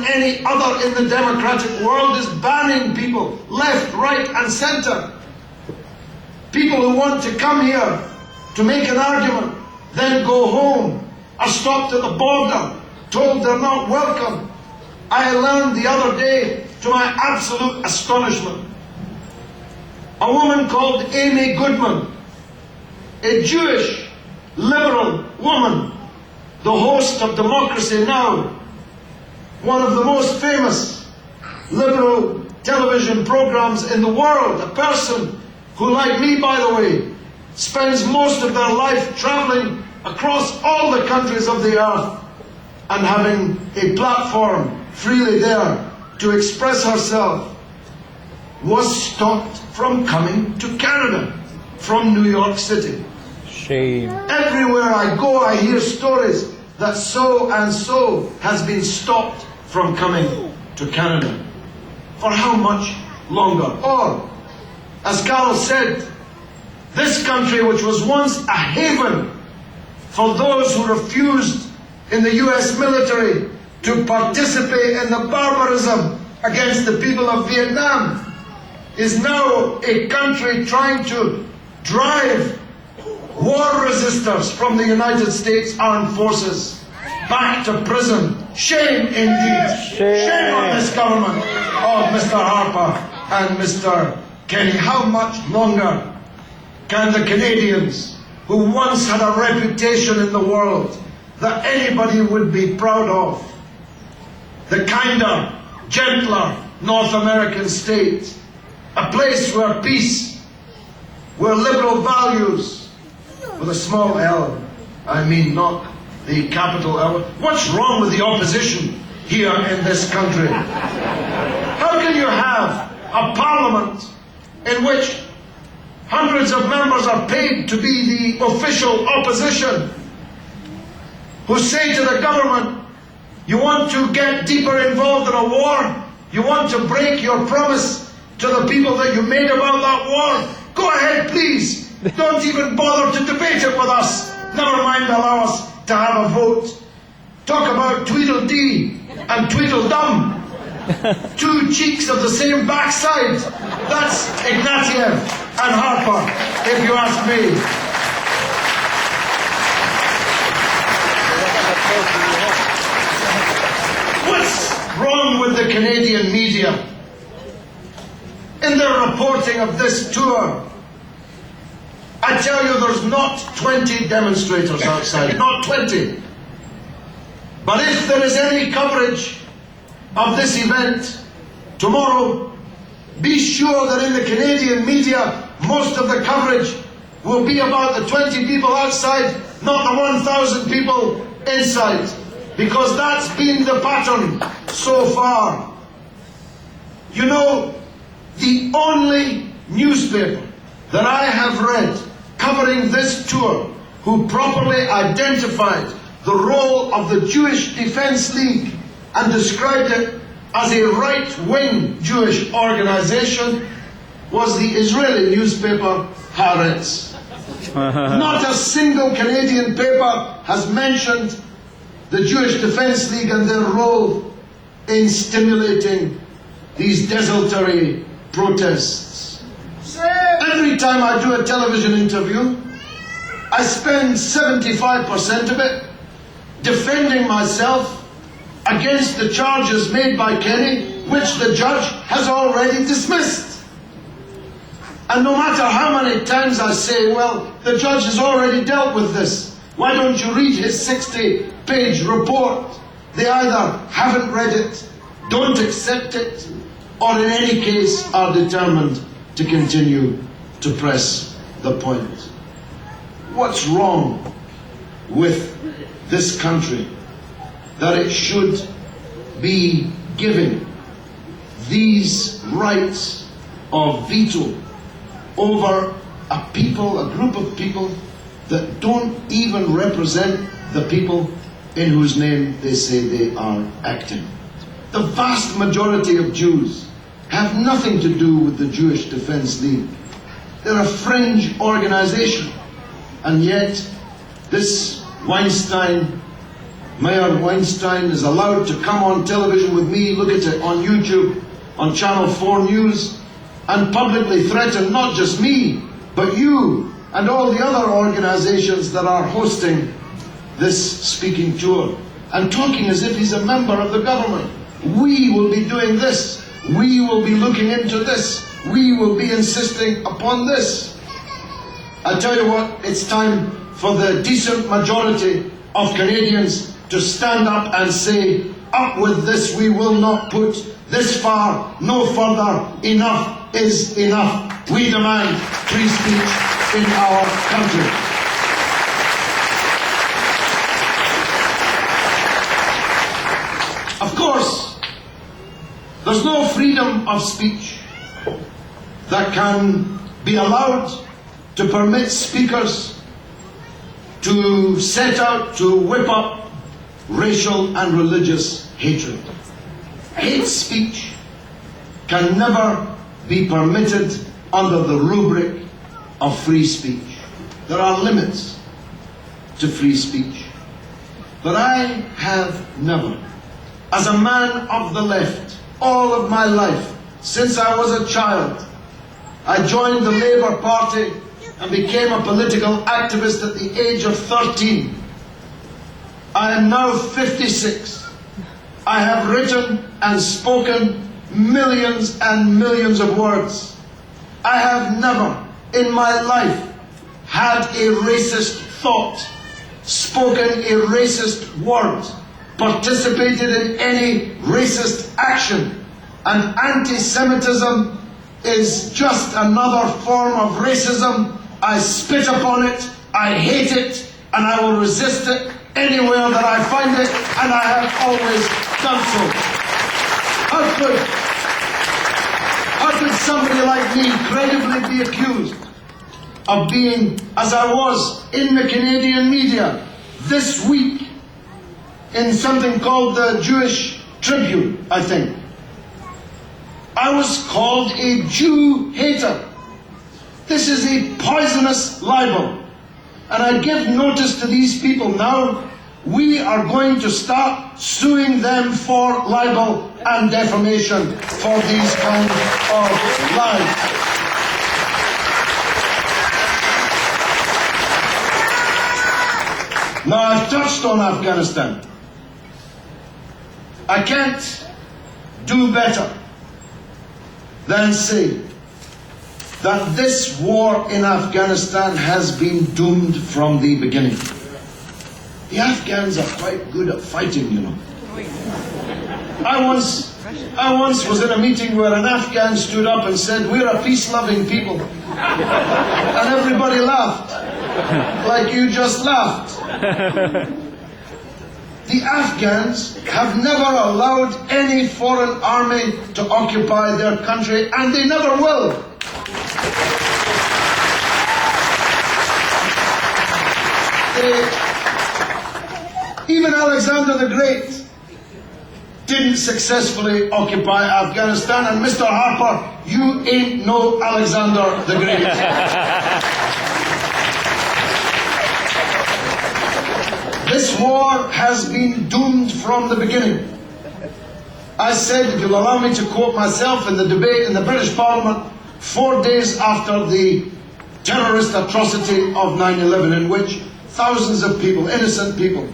any other in the democratic world is banning people left, right and centre. People who want to come here to make an argument, then go home, are stopped at the border, told they're not welcome. I learned the other day, to my absolute astonishment, a woman called Amy Goodman, a Jewish liberal woman, the host of Democracy Now!, one of the most famous liberal television programs in the world, a person who, like me by the way, spends most of their life travelling across all the countries of the earth and having a platform freely there to express herself, was stopped from coming to Canada from New York City. Shame. Everywhere I go, I hear stories that so and so has been stopped from coming to Canada. For how much longer? Or, as Carl said, this country, which was once a haven for those who refused in the US military to participate in the barbarism against the people of Vietnam, is now a country trying to drive war resistors from the United States Armed Forces back to prison. Shame indeed. Shame on this government of Mr. Harper and Mr. Kenny. How much longer can the Canadians, who once had a reputation in the world that anybody would be proud of, the kinder, gentler North American state, a place where peace, where liberal values, with a small L, I mean not the capital L. What's wrong with the opposition here in this country? How can you have a parliament in which hundreds of members are paid to be the official opposition, who say to the government, you want to get deeper involved in a war? You want to break your promise to the people that you made about that war? Go ahead, please. Don't even bother to debate it with us. Never mind allow us to have a vote. Talk about Tweedledee and Tweedledum. Two cheeks of the same backside. That's Ignatieff and Harper, if you ask me. What's wrong with the Canadian media? In their reporting of this tour, I tell you there's not 20 demonstrators outside, not 20. But if there is any coverage of this event tomorrow, be sure that in the Canadian media, most of the coverage will be about the 20 people outside, not the 1,000 people inside. Because that's been the pattern so far. You know, the only newspaper that I have read covering this tour who properly identified the role of the Jewish Defense League and described it as a right-wing Jewish organization was the Israeli newspaper Haaretz. Not a single Canadian paper has mentioned the Jewish Defense League and their role in stimulating these desultory protests. Every time I do a television interview, I spend 75% of it defending myself against the charges made by Kenny, which the judge has already dismissed. And no matter how many times I say, well, the judge has already dealt with this, why don't you read his 60-page report? They either haven't read it, don't accept it, or in any case are determined to continue to press the point. What's wrong with this country that it should be giving these rights of veto over a people, a group of people that don't even represent the people in whose name they say they are acting? The vast majority of Jews have nothing to do with the Jewish Defense League. They're a fringe organization. And yet, this Weinstein Mayor Weinstein is allowed to come on television with me, look at it on YouTube, on Channel 4 News, and publicly threaten not just me, but you and all the other organizations that are hosting this speaking tour, and talking as if he's a member of the government. We will be doing this. We will be looking into this. We will be insisting upon this. I tell you what, it's time for the decent majority of Canadians to stand up and say, up with this, we will not put this far, no further, enough is enough. We demand free speech in our country. Of course, there's no freedom of speech that can be allowed to permit speakers to set out to whip up racial and religious hatred. Hate speech can never be permitted under the rubric of free speech. There are limits to free speech. But I have never, as a man of the left, all of my life, since I was a child, I joined the Labour Party and became a political activist at the age of 13. I am now 56. I have written and spoken millions and millions of words. I have never in my life had a racist thought, spoken a racist word, participated in any racist action. And anti-Semitism is just another form of racism. I spit upon it, I hate it, and I will resist it anywhere that I find it, and I have always done so. How could somebody like me credibly be accused of being, as I was in the Canadian media this week, in something called the Jewish Tribune, I think. I was called a Jew hater. This is a poisonous libel. And I give notice to these people now, we are going to start suing them for libel and defamation for these kinds of lies. Now, I've touched on Afghanistan. I can't do better than say that this war in Afghanistan has been doomed from the beginning. The Afghans are quite good at fighting, you know. I once was in a meeting where an Afghan stood up and said, "We're a peace-loving people." And everybody laughed, like you just laughed. The Afghans have never allowed any foreign army to occupy their country, and they never will. Even Alexander the Great didn't successfully occupy Afghanistan, and Mr. Harper, you ain't no Alexander the Great. This war has been doomed from the beginning. I said, if you'll allow me to quote myself, in the debate in the British Parliament 4 days after the terrorist atrocity of 9/11, in which thousands of people, innocent people,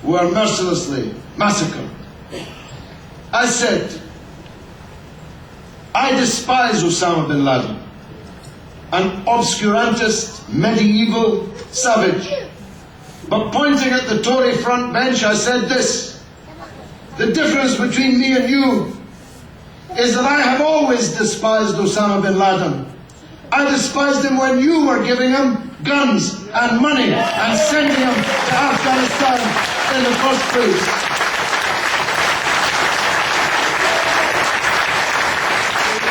were mercilessly massacred. I said, I despise Osama bin Laden, an obscurantist, medieval savage. But pointing at the Tory front bench, I said this: the difference between me and you is that I have always despised Osama bin Laden. I despised him when you were giving him guns and money and sending him to Afghanistan in the first place.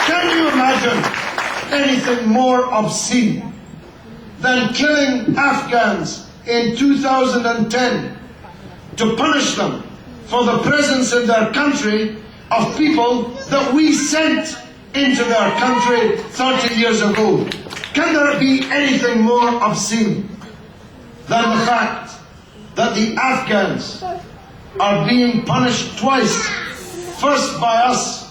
Can you imagine anything more obscene than killing Afghans in 2010 to punish them for the presence in their country of people that we sent into their country 30 years ago? Can there be anything more obscene than the fact that the Afghans are being punished twice. First by us,